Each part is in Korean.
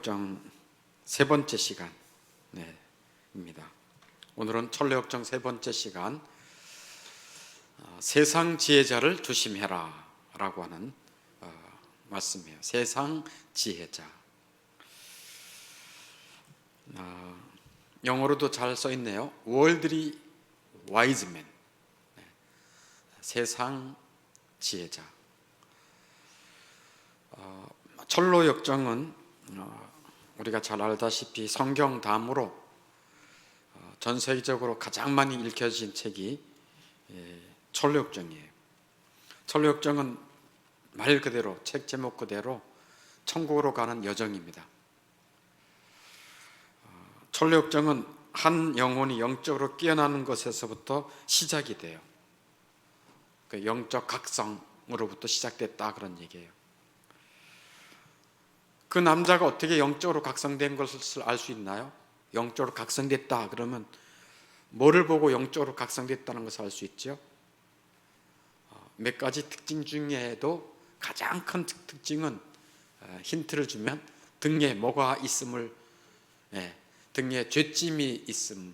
정 세 번째 시간입니다. 오늘은 철로역정 세 번째 시간, 세상 지혜자를 조심해라 라고 하는 말씀이에요. 세상 지혜자. 영어로도 잘 써 있네요. Worldly wise men. 세상 지혜자. 철로역정은 우리가 잘 알다시피 성경 다음으로 전 세계적으로 가장 많이 읽혀진 책이 철로역정이에요. 철로역정은 말 그대로, 책 제목 그대로 천국으로 가는 여정입니다. 철로역정은 한 영혼이 영적으로 깨어나는 것에서부터 시작이 돼요. 그 영적 각성으로부터 시작됐다, 그런 얘기예요. 그 남자가 어떻게 영적으로 각성된 것을 알 수 있나요? 영적으로 각성됐다 그러면 뭐를 보고 영적으로 각성됐다는 것을 알 수 있죠? 몇 가지 특징 중에도 가장 큰 특징은, 힌트를 주면 등에 뭐가 있음을, 등에 죄짐이 있음.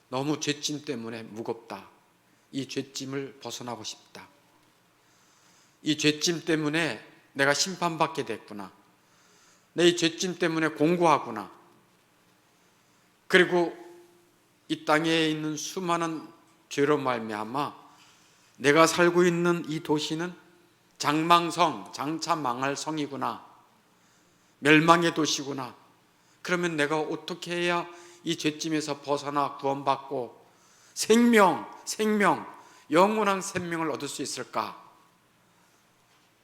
너무 죄짐 때문에 무겁다. 이 죄짐을 벗어나고 싶다. 이 죄짐 때문에 내가 심판받게 됐구나. 내 이 죄짐 때문에 공고하구나. 그리고 이 땅에 있는 수많은 죄로 말미암아 내가 살고 있는 이 도시는 장망성, 장차 망할 성이구나. 멸망의 도시구나. 그러면 내가 어떻게 해야 이 죄짐에서 벗어나 구원받고 생명, 영원한 생명을 얻을 수 있을까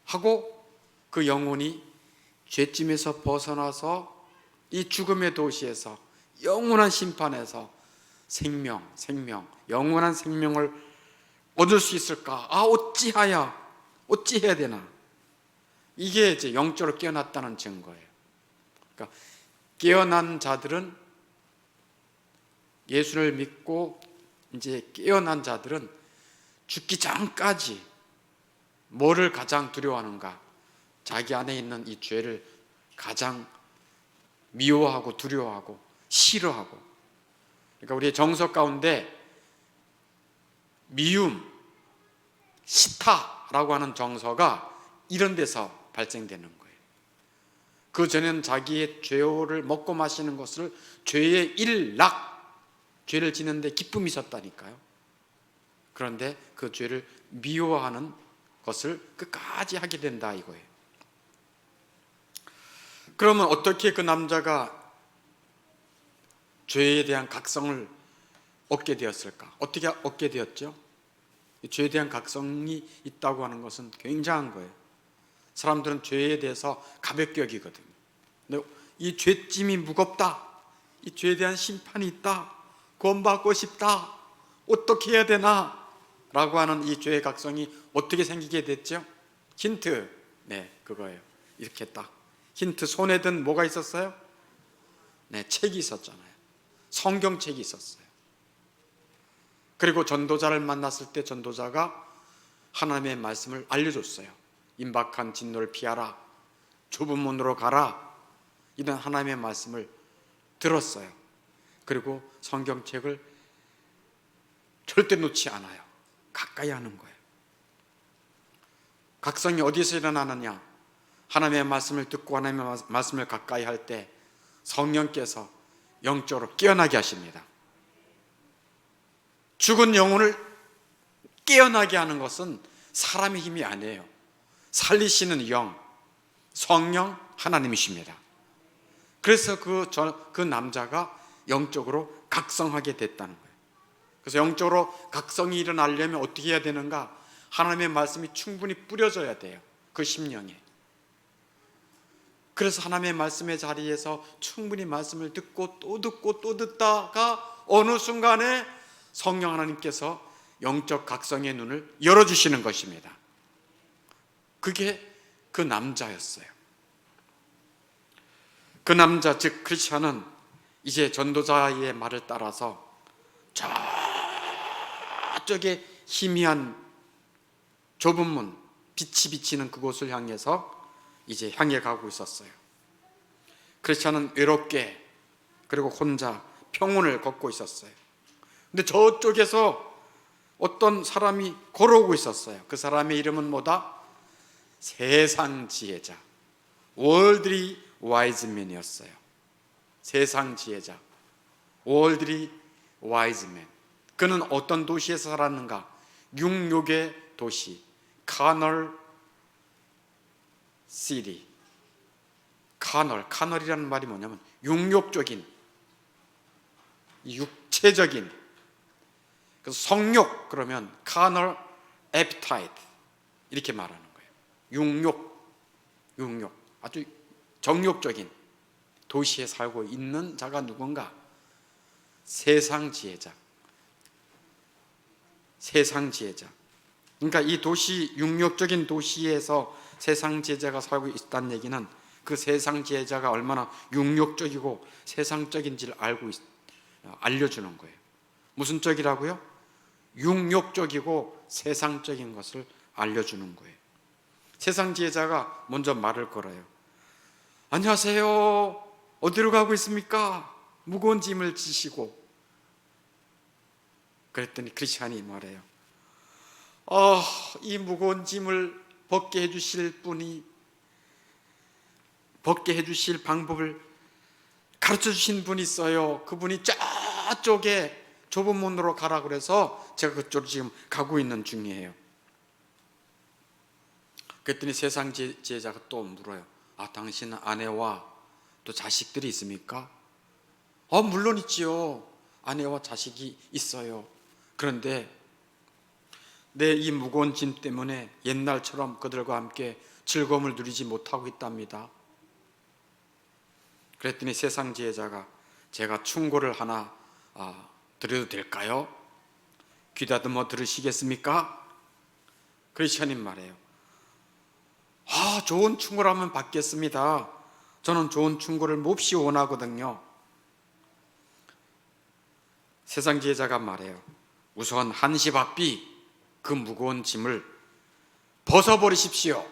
하고, 그 영혼이 죄짐에서 벗어나서 이 죽음의 도시에서 영원한 심판에서 생명, 영원한 생명을 얻을 수 있을까? 어찌해야 되나? 이게 이제 영적으로 깨어났다는 증거예요. 그러니까 깨어난 자들은, 예수를 믿고 이제 깨어난 자들은 죽기 전까지 뭐를 가장 두려워하는가? 자기 안에 있는 이 죄를 가장 미워하고 두려워하고 싫어하고. 그러니까 우리의 정서 가운데 미움, 시타라고 하는 정서가 이런 데서 발생되는 거예요. 그 전에는 자기의 죄를 먹고 마시는 것을 죄의 일락, 죄를 지는데 기쁨이 있었다니까요. 그런데 그 죄를 미워하는 것을 끝까지 하게 된다 이거예요. 그러면 어떻게 그 남자가 죄에 대한 각성을 얻게 되었을까? 어떻게 얻게 되었죠? 죄에 대한 각성이 있다고 하는 것은 굉장한 거예요. 사람들은 죄에 대해서 가볍게 여기거든요. 근데 이 죄짐이 무겁다, 이 죄에 대한 심판이 있다, 구원받고 싶다, 어떻게 해야 되나? 라고 하는 이 죄의 각성이 어떻게 생기게 됐죠? 힌트, 그거예요. 이렇게 딱 힌트, 손에 든 뭐가 있었어요? 책이 있었잖아요. 성경책이 있었어요. 그리고 전도자를 만났을 때 전도자가 하나님의 말씀을 알려줬어요. 임박한 진노를 피하라, 좁은 문으로 가라, 이런 하나님의 말씀을 들었어요. 그리고 성경책을 절대 놓지 않아요. 가까이 하는 거예요. 각성이 어디서 일어나느냐? 하나님의 말씀을 듣고 하나님의 말씀을 가까이 할 때 성령께서 영적으로 깨어나게 하십니다. 죽은 영혼을 깨어나게 하는 것은 사람의 힘이 아니에요. 살리시는 영, 성령 하나님이십니다. 그래서 그 남자가 영적으로 각성하게 됐다는 거예요. 그래서 영적으로 각성이 일어나려면 어떻게 해야 되는가? 하나님의 말씀이 충분히 뿌려져야 돼요. 그 심령에. 그래서 하나님의 말씀의 자리에서 충분히 말씀을 듣고 또 듣고 또 듣다가 어느 순간에 성령 하나님께서 영적 각성의 눈을 열어주시는 것입니다. 그게 그 남자였어요. 그 남자, 즉 크리스천은 이제 전도자의 말을 따라서 저쪽에 희미한 좁은 문, 빛이 비치는 그곳을 향해서 이제 향해 가고 있었어요. 크리스찬은 외롭게 그리고 혼자 평온을 걷고 있었어요. 근데 저쪽에서 어떤 사람이 걸어오고 있었어요. 그 사람의 이름은 뭐다? 세상 지혜자, 월드리 와이즈맨이었어요. 세상 지혜자, 월드리 와이즈맨. 그는 어떤 도시에서 살았는가? 육욕의 도시, 카널 시리. 카널이라는 말이 뭐냐면 육욕적인, 육체적인, 성욕, 그러면 카널 에피타이트 이렇게 말하는 거예요. 육욕, 아주 정욕적인 도시에 살고 있는 자가 누군가? 세상 지혜자. 그러니까 이 도시, 육욕적인 도시에서 세상 지혜자가 살고 있다는 얘기는 그 세상 지혜자가 얼마나 육욕적이고 세상적인지를 알려주는 거예요. 무슨 쪽이라고요? 육욕적이고 세상적인 것을 알려주는 거예요. 세상 지혜자가 먼저 말을 걸어요. 안녕하세요. 어디로 가고 있습니까? 무거운 짐을 지시고. 그랬더니 크리스찬이 말해요. 이 무거운 짐을 벗게 해주실 분이, 벗게 해주실 방법을 가르쳐 주신 분이 있어요. 그분이 저쪽에 좁은 문으로 가라 그래서 제가 그쪽으로 지금 가고 있는 중이에요. 그랬더니 세상 지혜자가 또 물어요. 당신 아내와 또 자식들이 있습니까? 물론 있지요. 아내와 자식이 있어요. 그런데 내 이 무거운 짐 때문에 옛날처럼 그들과 함께 즐거움을 누리지 못하고 있답니다. 그랬더니 세상 지혜자가 제가 충고를 하나 드려도 될까요? 귀다듬어 들으시겠습니까? 크리스천이 말해요. 좋은 충고라면 받겠습니다. 저는 좋은 충고를 몹시 원하거든요. 세상 지혜자가 말해요. 우선 한시바삐 그 무거운 짐을 벗어버리십시오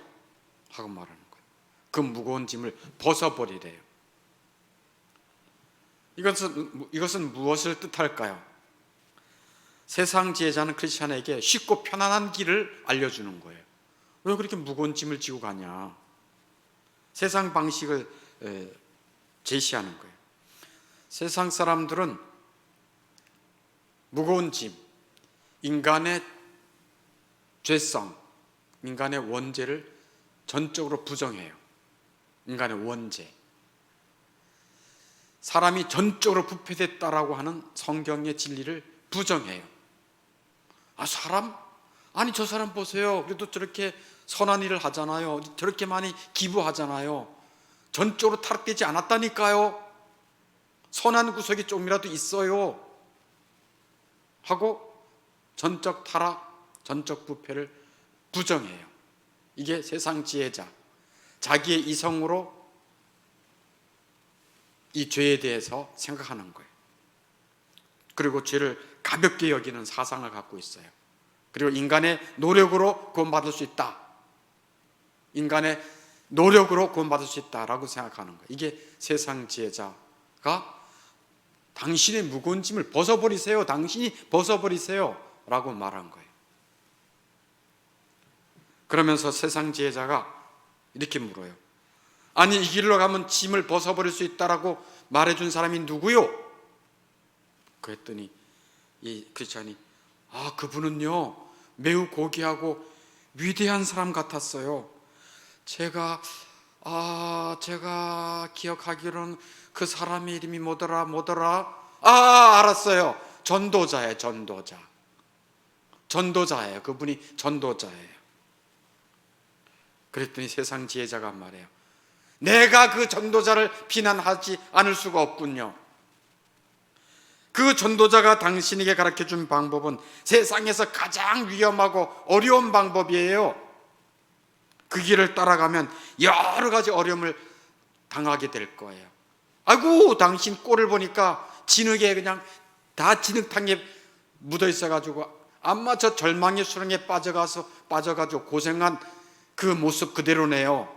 하고 말하는 거예요. 그 무거운 짐을 벗어버리래요. 이것은 무엇을 뜻할까요? 세상 지혜자는 크리스찬에게 쉽고 편안한 길을 알려주는 거예요. 왜 그렇게 무거운 짐을 지고 가냐? 세상 방식을 제시하는 거예요. 세상 사람들은 무거운 짐, 인간의 죄성, 인간의 원죄를 전적으로 부정해요. 인간의 원죄. 사람이 전적으로 부패됐다라고 하는 성경의 진리를 부정해요. 저 사람 보세요. 그래도 저렇게 선한 일을 하잖아요. 저렇게 많이 기부하잖아요. 전적으로 타락되지 않았다니까요. 선한 구석이 조금이라도 있어요. 하고 전적 타락, 전적 부패를 부정해요. 이게 세상 지혜자. 자기의 이성으로 이 죄에 대해서 생각하는 거예요. 그리고 죄를 가볍게 여기는 사상을 갖고 있어요. 그리고 인간의 노력으로 구원받을 수 있다. 인간의 노력으로 구원받을 수 있다라고 생각하는 거예요. 이게 세상 지혜자가 당신의 무거운 짐을 벗어버리세요. 당신이 벗어버리세요. 라고 말한 거예요. 그러면서 세상 지혜자가 이렇게 물어요. 이 길로 가면 짐을 벗어버릴 수 있다라고 말해준 사람이 누구요? 그랬더니 이 크리스찬이 그분은요 매우 고귀하고 위대한 사람 같았어요. 제가 기억하기로는 그 사람의 이름이 뭐더라? 알았어요. 전도자예요. 그분이 전도자예요. 그랬더니 세상 지혜자가 말해요. 내가 그 전도자를 비난하지 않을 수가 없군요. 그 전도자가 당신에게 가르쳐준 방법은 세상에서 가장 위험하고 어려운 방법이에요. 그 길을 따라가면 여러 가지 어려움을 당하게 될 거예요. 당신 꼴을 보니까 진흙에 그냥 다 진흙탕에 묻어 있어가지고 아마 저 절망의 수렁에 빠져가지고 고생한 그 모습 그대로네요.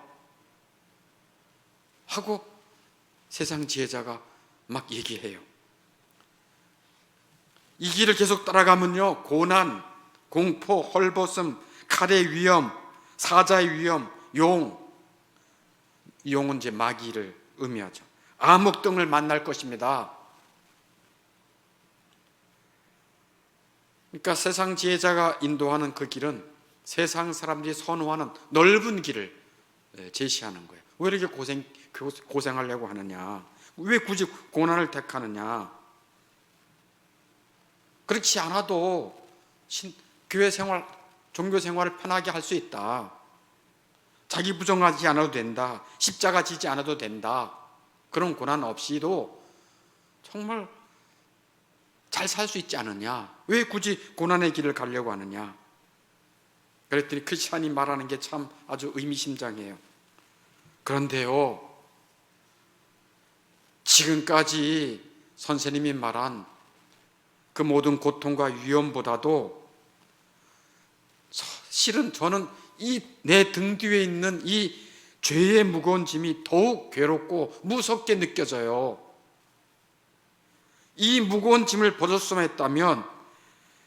하고 세상 지혜자가 막 얘기해요. 이 길을 계속 따라가면요, 고난, 공포, 헐벗음, 칼의 위험, 사자의 위험, 용은 이제 마귀를 의미하죠. 암흑 등을 만날 것입니다. 그러니까 세상 지혜자가 인도하는 그 길은 세상 사람들이 선호하는 넓은 길을 제시하는 거예요. 왜 이렇게 고생하려고 하느냐? 왜 굳이 고난을 택하느냐? 그렇지 않아도 교회 생활, 종교 생활을 편하게 할 수 있다. 자기 부정하지 않아도 된다. 십자가 지지 않아도 된다. 그런 고난 없이도 정말 잘 살 수 있지 않느냐? 왜 굳이 고난의 길을 가려고 하느냐? 그랬더니 크리스찬이 말하는 게 참 아주 의미심장해요. 그런데요, 지금까지 선생님이 말한 그 모든 고통과 위험보다도 실은 저는 이 내 등 뒤에 있는 이 죄의 무거운 짐이 더욱 괴롭고 무섭게 느껴져요. 이 무거운 짐을 벗을 수만 있다면,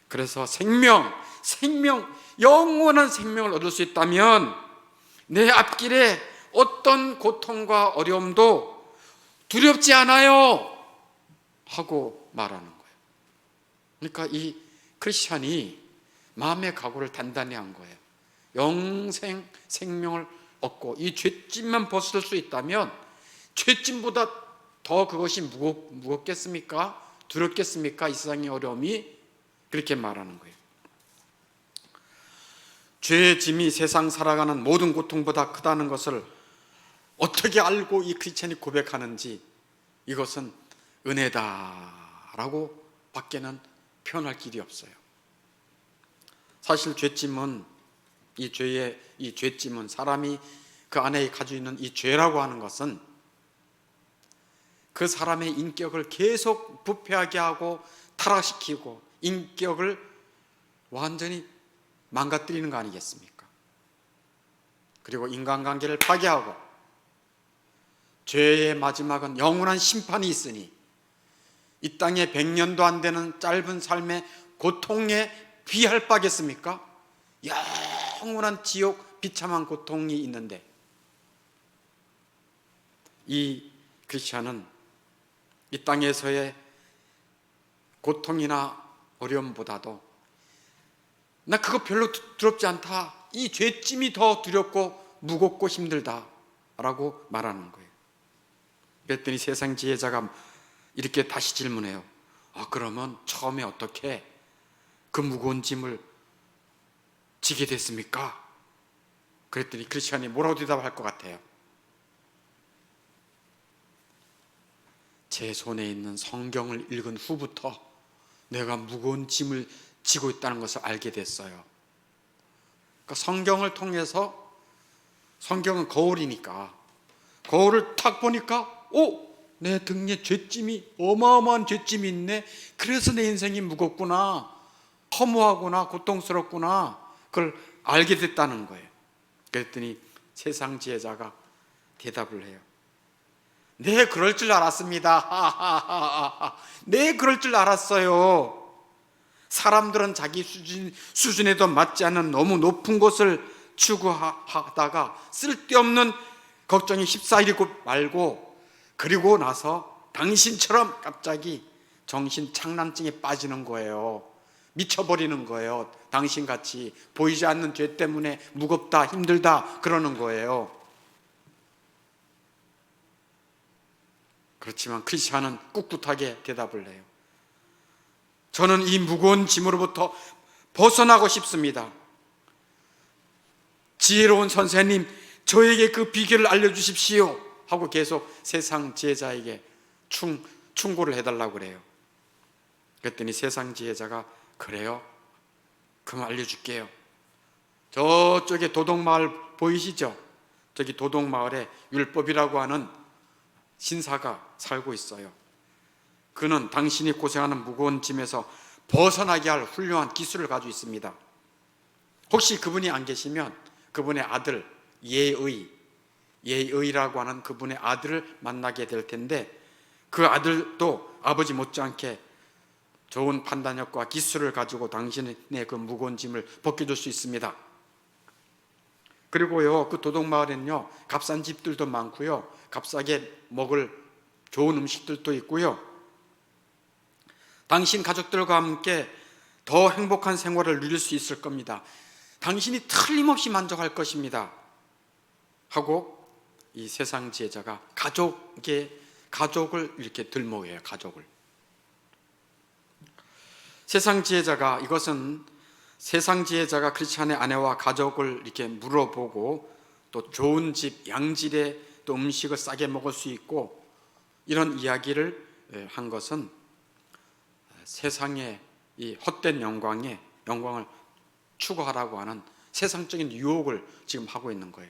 그래서 영원한 생명을 얻을 수 있다면 내 앞길에 어떤 고통과 어려움도 두렵지 않아요 하고 말하는 거예요. 그러니까 이 크리스찬이 마음의 각오를 단단히 한 거예요. 영생 생명을 얻고 이 죄짐만 벗을 수 있다면 죄짐보다 더 그것이 무겁겠습니까? 두렵겠습니까? 이 세상의 어려움이. 그렇게 말하는 거예요. 죄의 짐이 세상 살아가는 모든 고통보다 크다는 것을 어떻게 알고 이 크리스찬이 고백하는지, 이것은 은혜다라고 밖에는 표현할 길이 없어요. 사실 이 죄짐은 사람이 그 안에 가지고 있는 이 죄라고 하는 것은 그 사람의 인격을 계속 부패하게 하고 타락시키고 인격을 완전히 망가뜨리는 거 아니겠습니까? 그리고 인간관계를 파괴하고, 죄의 마지막은 영원한 심판이 있으니 이 땅에 100년도 안 되는 짧은 삶의 고통에 비할 바겠습니까? 영원한 지옥 비참한 고통이 있는데, 이 크리스찬은 이 땅에서의 고통이나 어려움보다도 나 그거 별로 두렵지 않다, 이 죄짐이 더 두렵고 무겁고 힘들다라고 말하는 거예요. 그랬더니 세상 지혜자가 이렇게 다시 질문해요. 그러면 처음에 어떻게 그 무거운 짐을 지게 됐습니까? 그랬더니 크리스찬이 뭐라고 대답할 것 같아요? 제 손에 있는 성경을 읽은 후부터 내가 무거운 짐을 지고 있다는 것을 알게 됐어요. 그러니까 성경을 통해서, 성경은 거울이니까 거울을 탁 보니까 내 등에 죄짐이, 어마어마한 죄짐이 있네. 그래서 내 인생이 무겁구나, 허무하구나, 고통스럽구나, 그걸 알게 됐다는 거예요. 그랬더니 세상 지혜자가 대답을 해요. 네, 그럴 줄 알았습니다. 네, 그럴 줄 알았어요. 사람들은 자기 수준에도 맞지 않는 너무 높은 것을 추구하다가 쓸데없는 걱정이 휩싸이고 말고, 그리고 나서 당신처럼 갑자기 정신 착란증에 빠지는 거예요. 미쳐버리는 거예요. 당신같이 보이지 않는 죄 때문에 무겁다, 힘들다 그러는 거예요. 그렇지만 크리스찬은 꿋꿋하게 대답을 해요. 저는 이 무거운 짐으로부터 벗어나고 싶습니다. 지혜로운 선생님, 저에게 그 비결을 알려주십시오 하고 계속 세상 지혜자에게 충고를 해달라고 그래요. 그랬더니 세상 지혜자가 그래요? 그럼 알려줄게요. 저쪽에 도덕마을 보이시죠? 저기 도덕마을에 율법이라고 하는 신사가 살고 있어요. 그는 당신이 고생하는 무거운 짐에서 벗어나게 할 훌륭한 기술을 가지고 있습니다. 혹시 그분이 안 계시면 그분의 아들 예의, 예의라고 하는 그분의 아들을 만나게 될 텐데, 그 아들도 아버지 못지않게 좋은 판단력과 기술을 가지고 당신의 그 무거운 짐을 벗겨줄 수 있습니다. 그리고요, 그 도둑마을에는요, 값싼 집들도 많고요, 값싸게 먹을 좋은 음식들도 있고요, 당신 가족들과 함께 더 행복한 생활을 누릴 수 있을 겁니다. 당신이 틀림없이 만족할 것입니다. 하고 이 세상 지혜자가 가족을 이렇게 들먹여요. 가족을. 세상 지혜자가, 이것은 세상 지혜자가 크리스찬의 아내와 가족을 이렇게 물어보고, 또 좋은 집, 양질의 또 음식을 싸게 먹을 수 있고, 이런 이야기를 한 것은 세상의 이 헛된 영광을 추구하라고 하는 세상적인 유혹을 지금 하고 있는 거예요.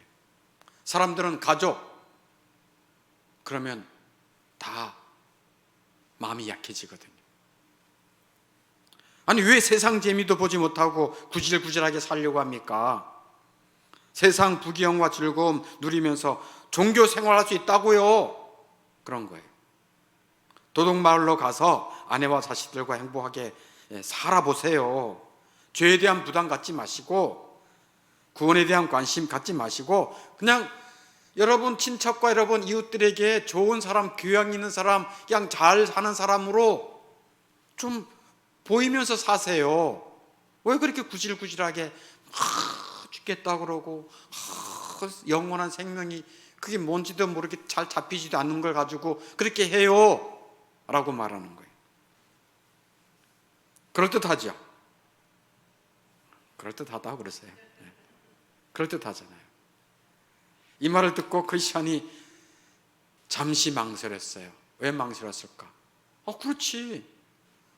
사람들은 가족, 그러면 다 마음이 약해지거든요. 아니, 왜 세상 재미도 보지 못하고 구질구질하게 살려고 합니까? 세상 부귀영화 즐거움 누리면서 종교 생활할 수 있다고요. 그런 거예요. 도둑마을로 가서 아내와 자식들과 행복하게 살아보세요. 죄에 대한 부담 갖지 마시고, 구원에 대한 관심 갖지 마시고, 그냥 여러분 친척과 여러분 이웃들에게 좋은 사람, 교양 있는 사람, 그냥 잘 사는 사람으로 좀 보이면서 사세요. 왜 그렇게 구질구질하게 죽겠다 그러고 영원한 생명이 그게 뭔지도 모르게 잘 잡히지도 않는 걸 가지고 그렇게 해요 라고 말하는 거예요. 그럴듯하죠? 그럴듯하다고 그러세요. 네. 그럴듯하잖아요. 이 말을 듣고 크리스찬이 잠시 망설였어요. 왜 망설였을까? 그렇지.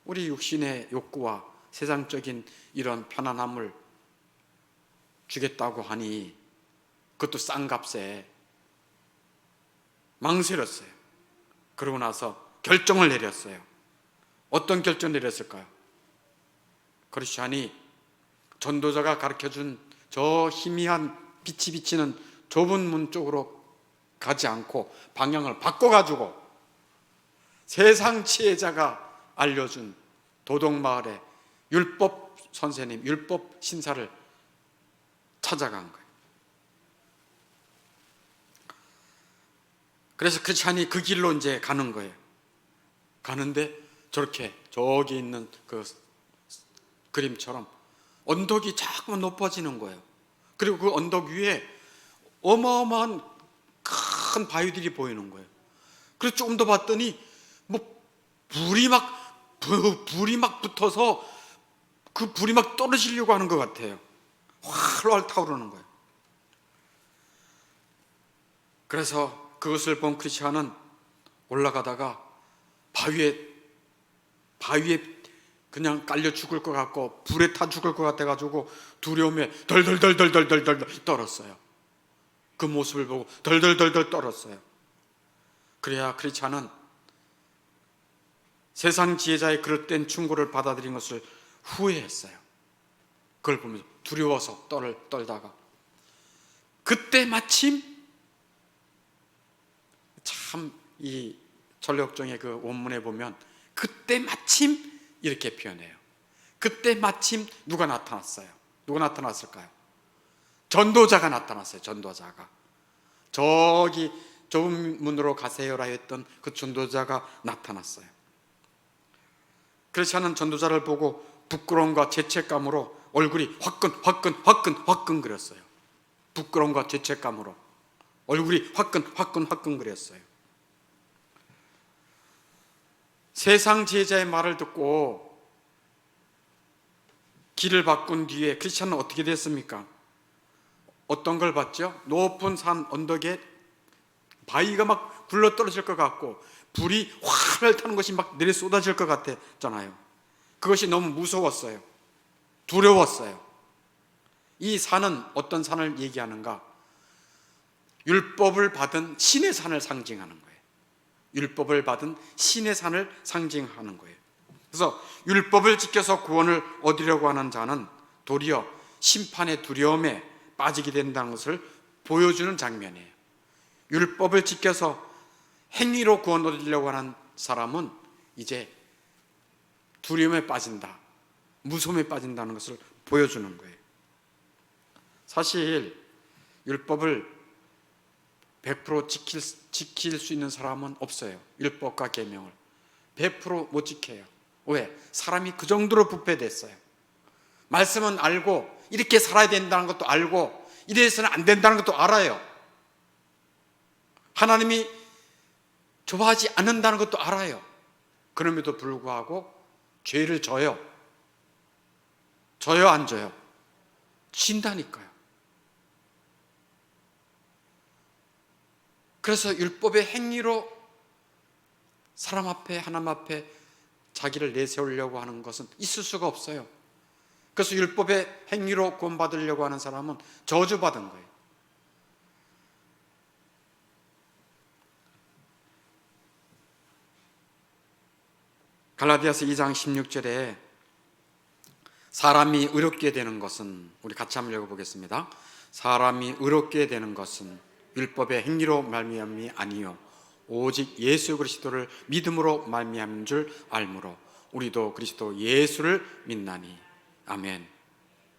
우리 육신의 욕구와 세상적인 이런 편안함을 주겠다고 하니, 그것도 싼 값에. 망설였어요. 그러고 나서 결정을 내렸어요. 어떤 결정을 내렸을까요? 크리스찬이 전도자가 가르쳐준 저 희미한 빛이 비치는 좁은 문 쪽으로 가지 않고 방향을 바꿔가지고 세상 지혜자가 알려준 도둑마을의 율법 선생님, 율법 신사를 찾아간 거예요. 그래서 크리스찬이 그 길로 이제 가는 거예요. 가는데 저렇게 저기 있는 그 그림처럼 언덕이 자꾸 높아지는 거예요. 그리고 그 언덕 위에 어마어마한 큰 바위들이 보이는 거예요. 그래서 조금 더 봤더니 뭐 불이 막 붙어서 그 불이 막 떨어지려고 하는 것 같아요. 활활 타오르는 거예요. 그래서 그것을 본 크리스찬은 올라가다가 바위에 그냥 깔려 죽을 것 같고 불에 타 죽을 것 같아가지고 두려움에 덜덜덜덜덜덜 떨었어요. 그 모습을 보고 덜덜덜덜 떨었어요. 그래야 크리스찬은 세상 지혜자의 그릇된 충고를 받아들인 것을 후회했어요. 그걸 보면서 두려워서 떨다가 그때 마침 참 이 전력정의 그 원문에 보면 그때 마침 이렇게 표현해요. 그때 마침 누가 나타났어요? 누가 나타났을까요? 전도자가 나타났어요. 전도자가. 저기 좁은 문으로 가세요라 했던 그 전도자가 나타났어요. 크리스찬은 전도자를 보고 부끄러움과 죄책감으로 얼굴이 화끈 그렸어요. 부끄러움과 죄책감으로 얼굴이 화끈 그렸어요. 세상 지혜자의 말을 듣고 길을 바꾼 뒤에 크리스찬은 어떻게 됐습니까? 어떤 걸 봤죠? 높은 산 언덕에 바위가 막 굴러 떨어질 것 같고 불이 활활 타는 것이 막 내려 쏟아질 것 같았잖아요. 그것이 너무 무서웠어요. 두려웠어요. 이 산은 어떤 산을 얘기하는가? 율법을 받은 신의 산을 상징하는 거예요. 율법을 받은 신의 산을 상징하는 거예요. 그래서 율법을 지켜서 구원을 얻으려고 하는 자는 도리어 심판의 두려움에 빠지게 된다는 것을 보여주는 장면이에요. 율법을 지켜서 행위로 구원 얻으려고 하는 사람은 이제 두려움에 빠진다, 무서움에 빠진다는 것을 보여주는 거예요. 사실 율법을 100% 지킬 수 있는 사람은 없어요. 율법과 계명을 100%못 지켜요. 왜? 사람이 그 정도로 부패됐어요. 말씀은 알고 이렇게 살아야 된다는 것도 알고 이래서는 안 된다는 것도 알아요. 하나님이 좋아하지 않는다는 것도 알아요. 그럼에도 불구하고 죄를 져요. 져요, 안 져요? 진다니까요. 그래서 율법의 행위로 사람 앞에, 하나님 앞에 자기를 내세우려고 하는 것은 있을 수가 없어요. 그래서 율법의 행위로 구원받으려고 하는 사람은 저주받은 거예요. 갈라디아서 2장 16절에 사람이 의롭게 되는 것은, 우리 같이 한번 읽어보겠습니다. 사람이 의롭게 되는 것은 율법의 행위로 말미암이 아니요 오직 예수 그리스도를 믿음으로 말미암은 줄 알므로 우리도 그리스도 예수를 믿나니. 아멘.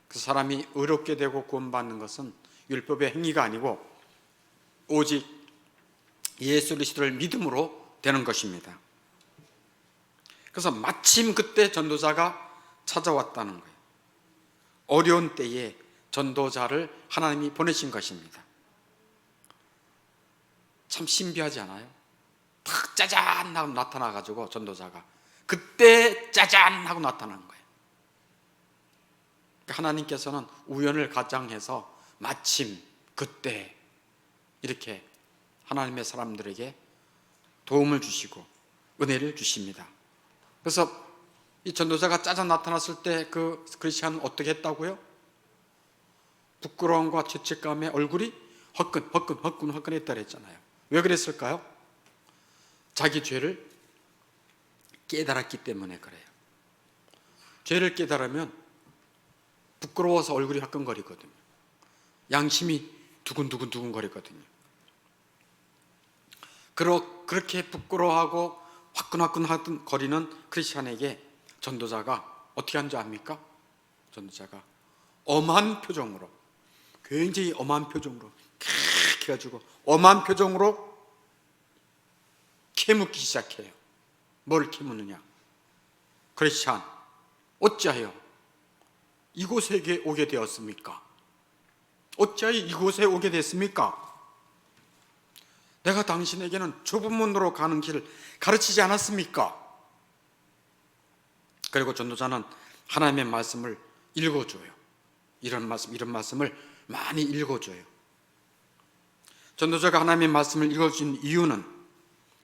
그 사람이 의롭게 되고 구원받는 것은 율법의 행위가 아니고 오직 예수 그리스도를 믿음으로 되는 것입니다. 그래서 마침 그때 전도자가 찾아왔다는 거예요. 어려운 때에 전도자를 하나님이 보내신 것입니다. 참 신비하지 않아요? 탁 짜잔 하고 나타나가지고 전도자가 그때 짜잔 하고 나타난 거예요. 하나님께서는 우연을 가장해서 마침 그때 이렇게 하나님의 사람들에게 도움을 주시고 은혜를 주십니다. 그래서 이 전도자가 짜잔 나타났을 때 그 크리스찬은 어떻게 했다고요? 부끄러움과 죄책감에 얼굴이 화끈했다 그랬잖아요. 왜 그랬을까요? 자기 죄를 깨달았기 때문에 그래요. 죄를 깨달으면 부끄러워서 얼굴이 화끈거리거든요. 양심이 두근두근 거리거든요. 그렇게 부끄러워하고 화끈 거리는 크리스찬에게 전도자가 어떻게 한 줄 압니까? 전도자가 엄한 표정으로, 굉장히 엄한 표정으로 해가지고 엄한 표정으로 캐묻기 시작해요. 뭘 캐묻느냐? 크리스찬, 어찌하여 이곳에 오게 되었습니까? 어찌하여 이곳에 오게 됐습니까? 내가 당신에게는 좁은 문으로 가는 길을 가르치지 않았습니까? 그리고 전도자는 하나님의 말씀을 읽어줘요. 이런 말씀을 많이 읽어줘요. 전도자가 하나님의 말씀을 읽어준 이유는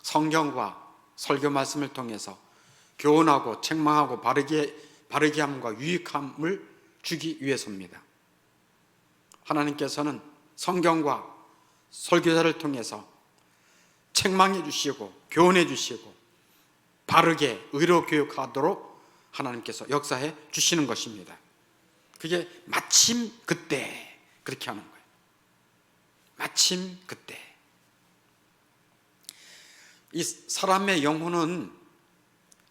성경과 설교 말씀을 통해서 교훈하고 책망하고 바르게 함과 유익함을 주기 위해서입니다. 하나님께서는 성경과 설교자를 통해서 책망해 주시고 교훈해 주시고 바르게 의로 교육하도록 하나님께서 역사해 주시는 것입니다. 그게 마침 그때 그렇게 하는 거예요. 마침 그때. 이 사람의 영혼은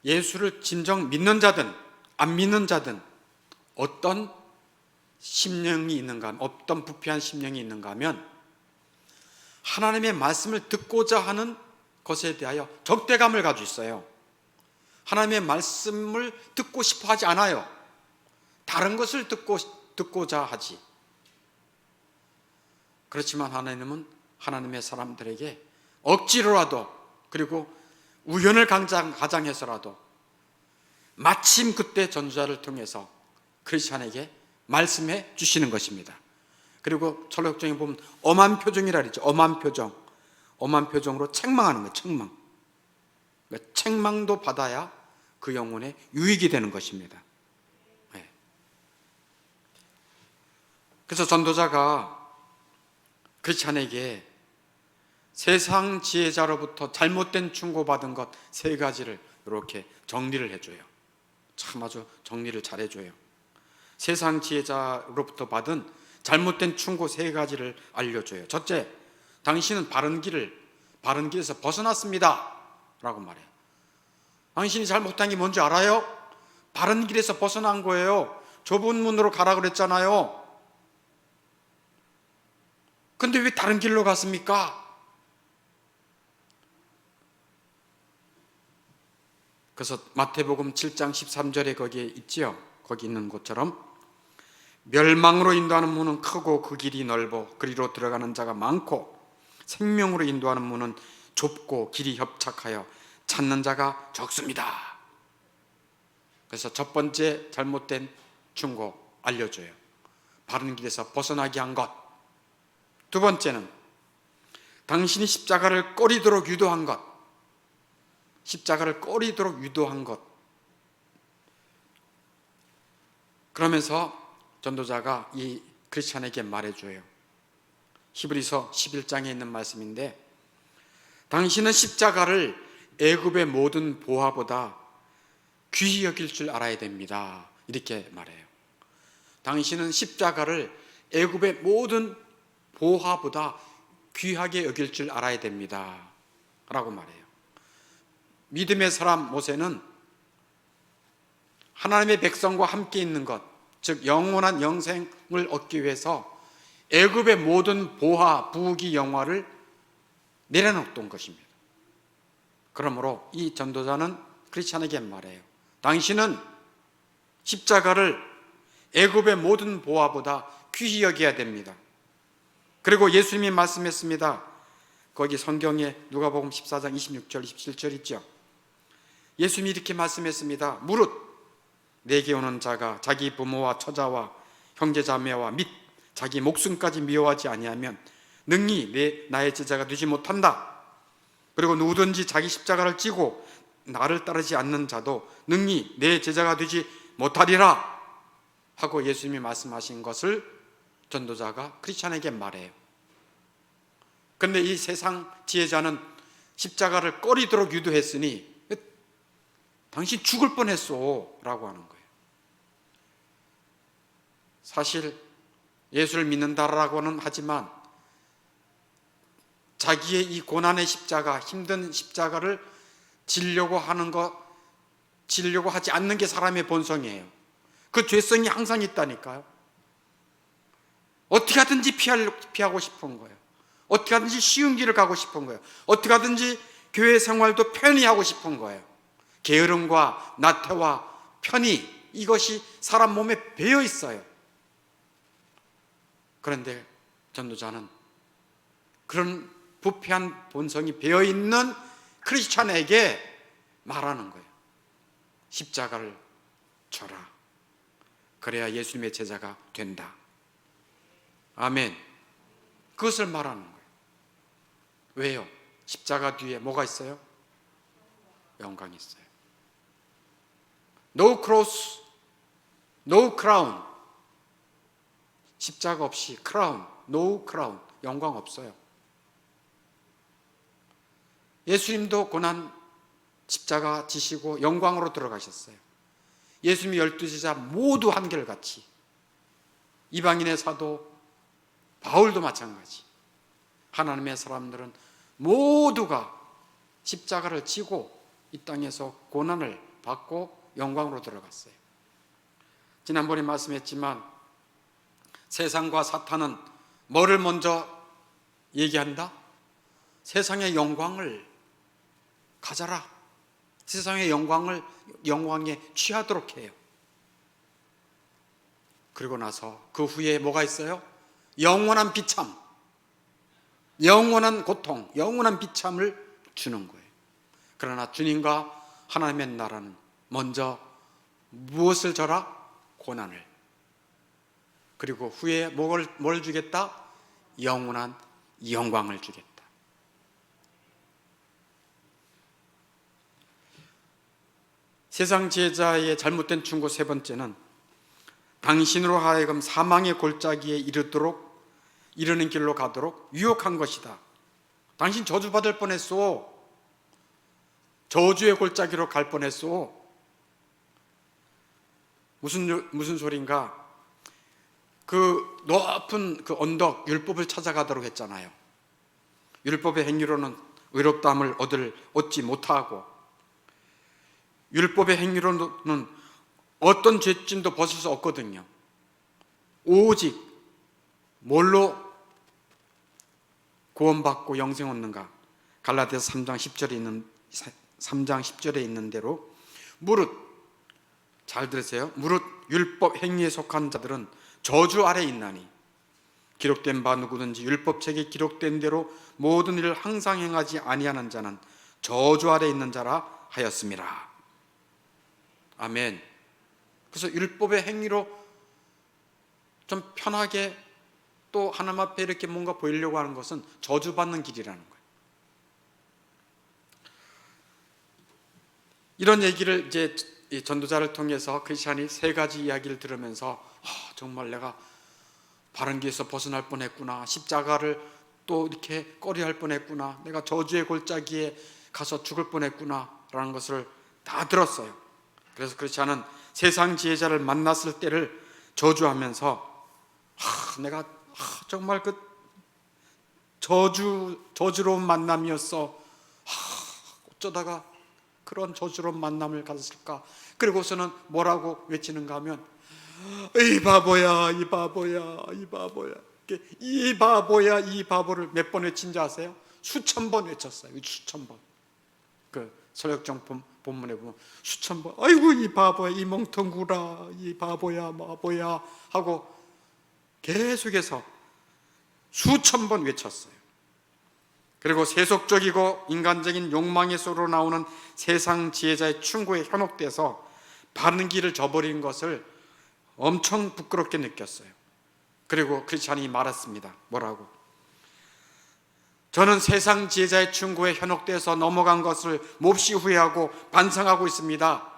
예수를 진정 믿는 자든 안 믿는 자든 어떤 심령이 있는가, 어떤 부패한 심령이 있는가 하면 하나님의 말씀을 듣고자 하는 것에 대하여 적대감을 가지고 있어요. 하나님의 말씀을 듣고 싶어 하지 않아요. 다른 것을 듣고자 하지. 그렇지만 하나님은 하나님의 사람들에게 억지로라도, 그리고 우연을 가장해서라도 마침 그때 전도자를 통해서 크리스찬에게 말씀해 주시는 것입니다. 그리고 철학적인 보면 엄한 표정이라 그러죠. 엄한 표정으로 책망하는 거예요. 책망. 그러니까 책망도 받아야 그 영혼에 유익이 되는 것입니다. 네. 그래서 전도자가 크리스찬에게 세상 지혜자로부터 잘못된 충고받은 것 3가지를 이렇게 정리를 해줘요. 참 아주 정리를 잘 해줘요. 세상 지혜자로부터 받은 잘못된 충고 3가지를 알려줘요. 첫째, 당신은 바른 길에서 벗어났습니다 라고 말해요. 당신이 잘못한 게 뭔지 알아요? 바른 길에서 벗어난 거예요. 좁은 문으로 가라 그랬잖아요. 근데 왜 다른 길로 갔습니까? 그래서 마태복음 7장 13절에 거기에 있지요. 거기 있는 것처럼 멸망으로 인도하는 문은 크고 그 길이 넓어 그리로 들어가는 자가 많고 생명으로 인도하는 문은 좁고 길이 협착하여 찾는 자가 적습니다. 그래서 첫 번째 잘못된 충고 알려줘요. 바른 길에서 벗어나게 한 것. 두 번째는 당신이 십자가를 꺼리도록 유도한 것. 십자가를 꺼리도록 유도한 것. 그러면서 전도자가 이 크리스찬에게 말해줘요. 히브리서 11장에 있는 말씀인데 당신은 십자가를 애굽의 모든 보화보다 귀히 여길 줄 알아야 됩니다. 이렇게 말해요. 당신은 십자가를 애굽의 모든 보화보다 귀하게 여길 줄 알아야 됩니다 라고 말해요. 믿음의 사람 모세는 하나님의 백성과 함께 있는 것, 즉 영원한 영생을 얻기 위해서 애굽의 모든 보화, 부귀, 영화를 내려놓던 것입니다. 그러므로 이 전도자는 크리스찬에게 말해요. 당신은 십자가를 애굽의 모든 보화보다 귀히 여겨야 됩니다. 그리고 예수님이 말씀했습니다. 거기 성경에 누가복음 14장 26절 27절 있죠. 예수님이 이렇게 말씀했습니다. 무릇 내게 오는 자가 자기 부모와 처자와 형제자매와 및 자기 목숨까지 미워하지 아니하면 능히 나의 제자가 되지 못한다. 그리고 누구든지 자기 십자가를 지고 나를 따르지 않는 자도 능히 내 제자가 되지 못하리라 하고 예수님이 말씀하신 것을 전도자가 크리스찬에게 말해요. 그런데 이 세상 지혜자는 십자가를 꺼리도록 유도했으니 당신 죽을 뻔했어 라고 하는 거예요. 사실 예수를 믿는다라고는 하지만 자기의 이 고난의 십자가, 힘든 십자가를 지려고 하지 않는 게 사람의 본성이에요. 그 죄성이 항상 있다니까요. 어떻게 하든지 피하고 싶은 거예요. 어떻게 하든지 쉬운 길을 가고 싶은 거예요. 어떻게 하든지 교회 생활도 편히 하고 싶은 거예요. 게으름과 나태와 편의, 이것이 사람 몸에 배어 있어요. 그런데 전도자는 그런 부패한 본성이 배어 있는 크리스찬에게 말하는 거예요. 십자가를 져라. 그래야 예수님의 제자가 된다. 아멘. 그것을 말하는 거예요. 왜요? 십자가 뒤에 뭐가 있어요? 영광이 있어요. No cross, no crown. 십자가 없이 crown, no crown. 영광 없어요. 예수님도 고난 십자가 지시고 영광으로 들어가셨어요. 예수님이 12제자 모두 한결같이, 이방인의 사도 바울도 마찬가지, 하나님의 사람들은 모두가 십자가를 지고 이 땅에서 고난을 받고 영광으로 들어갔어요. 지난번에 말씀했지만 세상과 사탄은 뭐를 먼저 얘기한다? 세상의 영광을 가져라. 세상의 영광에 취하도록 해요. 그리고 나서 그 후에 뭐가 있어요? 영원한 비참, 영원한 고통, 영원한 비참을 주는 거예요. 그러나 주님과 하나님의 나라는 먼저 무엇을 줘라? 고난을. 그리고 후에 뭘 주겠다? 영원한 영광을 주겠다. 세상 지혜자의 잘못된 충고 세 번째는 당신으로 하여금 사망의 골짜기에 이르는 길로 가도록 유혹한 것이다. 당신 저주받을 뻔했어. 저주의 골짜기로 갈 뻔했어. 무슨 소린가? 그 높은 그 언덕 율법을 찾아가도록 했잖아요. 율법의 행위로는 의롭다함을 얻지 못하고, 율법의 행위로는 어떤 죄짐도 벗을 수 없거든요. 오직 뭘로 구원받고 영생 얻는가? 갈라디아서 3장 10절에 있는 대로 무릇, 잘 들으세요, 무릇 율법 행위에 속한 자들은 저주 아래 있나니 기록된 바 누구든지 율법책에 기록된 대로 모든 일을 항상 행하지 아니하는 자는 저주 아래 있는 자라 하였음이라. 아멘. 그래서 율법의 행위로 좀 편하게 또 하나님 앞에 이렇게 뭔가 보이려고 하는 것은 저주받는 길이라는 거예요. 이런 얘기를 이제 이 전도자를 통해서 크리스찬이 세 가지 이야기를 들으면서 정말 내가 바른 길에서 벗어날 뻔했구나, 십자가를 또 이렇게 꺼리할 뻔했구나, 내가 저주의 골짜기에 가서 죽을 뻔했구나 라는 것을 다 들었어요. 그래서 크리스찬은 세상 지혜자를 만났을 때를 저주하면서 내가 정말 그 저주로운 만남이었어, 어쩌다가 그런 저주로운 만남을 가졌을까. 그리고서는 뭐라고 외치는가 하면 이 바보야, 이 바보야, 이 바보야, 이 바보야, 이 바보를 몇 번 외친지 아세요? 수천 번 외쳤어요. 수천 번. 그 서역정 본문에 보면 수천 번, 아이고 이 바보야, 이 멍텅구라, 이 바보야, 바보야 하고 계속해서 수천 번 외쳤어요. 그리고 세속적이고 인간적인 욕망의 소리로 나오는 세상 지혜자의 충고에 현혹돼서 바른 길을 저버린 것을 엄청 부끄럽게 느꼈어요. 그리고 크리스찬이 말했습니다. 뭐라고? 저는 세상 지혜자의 충고에 현혹돼서 넘어간 것을 몹시 후회하고 반성하고 있습니다.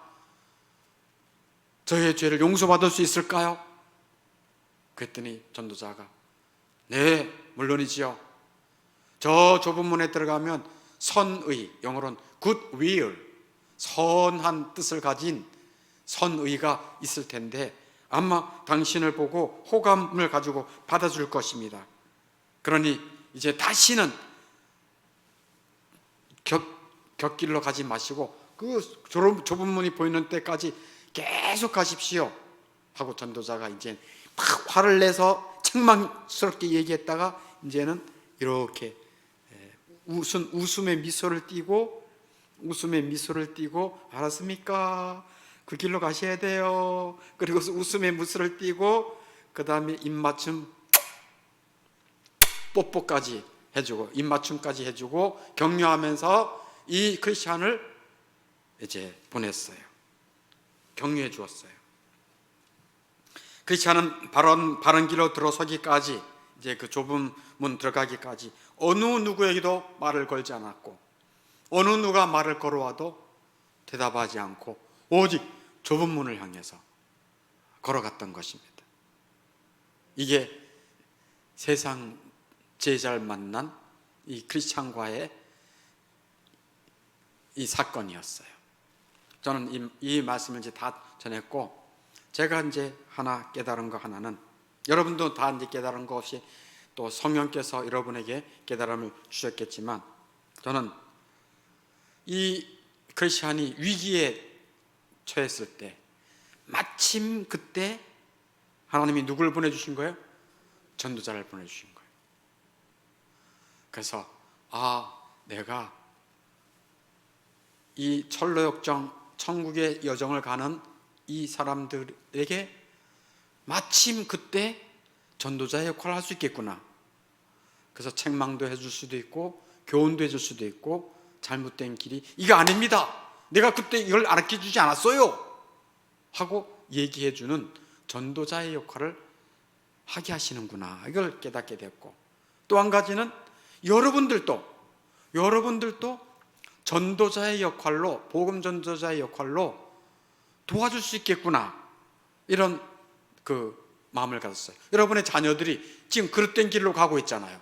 저의 죄를 용서받을 수 있을까요? 그랬더니 전도자가 네, 물론이지요. 저 좁은 문에 들어가면 선의, 영어로는 goodwill, 선한 뜻을 가진 선의가 있을 텐데 아마 당신을 보고 호감을 가지고 받아줄 것입니다. 그러니 이제 다시는 곁길로 가지 마시고 그 좁은 문이 보이는 때까지 계속 가십시오 하고 전도자가 이제 막 화를 내서 책망스럽게 얘기했다가 이제는 이렇게 웃음의 미소를 띠고 알았습니까? 그 길로 가셔야 돼요. 그리고 웃음의 미소를 띠고 그 다음에 입맞춤 뽀뽀까지 해주고 입맞춤까지 해주고 격려하면서 이 크리스찬을 이제 보냈어요. 격려해 주었어요. 크리스찬은 바른 길로 들어서기까지, 이제 그 좁은 문 들어가기까지 어느 누구에게도 말을 걸지 않았고 어느 누가 말을 걸어와도 대답하지 않고 오직 좁은 문을 향해서 걸어갔던 것입니다. 이게 세상 지혜자를 만난 이 크리스찬과의 이 사건이었어요. 저는 이 말씀을 이제 다 전했고, 제가 이제 하나 깨달은 거 하나는, 여러분도 다 이제 깨달은 것이 또 성령께서 여러분에게 깨달음을 주셨겠지만, 저는 이 크리스찬이 위기에 처했을 때 마침 그때 하나님이 누굴 보내주신 거예요? 전도자를 보내주신 거예요. 그래서 내가 이 철로역정 천국의 여정을 가는 이 사람들에게 마침 그때 전도자의 역할을 할 수 있겠구나. 그래서 책망도 해줄 수도 있고 교훈도 해줄 수도 있고, 잘못된 길이 이거 아닙니다, 내가 그때 이걸 가르쳐주지 않았어요 하고 얘기해주는 전도자의 역할을 하게 하시는구나, 이걸 깨닫게 됐고, 또 한 가지는 여러분들도 전도자의 역할로, 복음 전도자의 역할로 도와줄 수 있겠구나, 이런 그 마음을 가졌어요. 여러분의 자녀들이 지금 그릇된 길로 가고 있잖아요.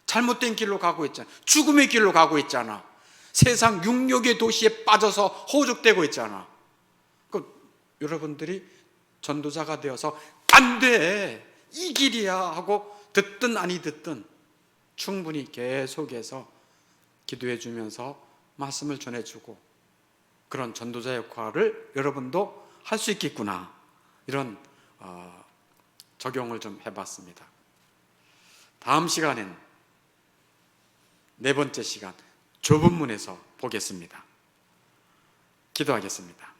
잘못된 길로 가고 있잖아. 죽음의 길로 가고 있잖아. 세상 육욕의 도시에 빠져서 호죽되고 있잖아. 여러분들이 전도자가 되어서 안 돼, 이 길이야 하고 듣든 아니 듣든 충분히 계속해서 기도해 주면서 말씀을 전해주고 그런 전도자 역할을 여러분도 할 수 있겠구나, 이런 적용을 좀 해봤습니다. 다음 시간엔 네 번째 시간 좁은 문에서 보겠습니다. 기도하겠습니다.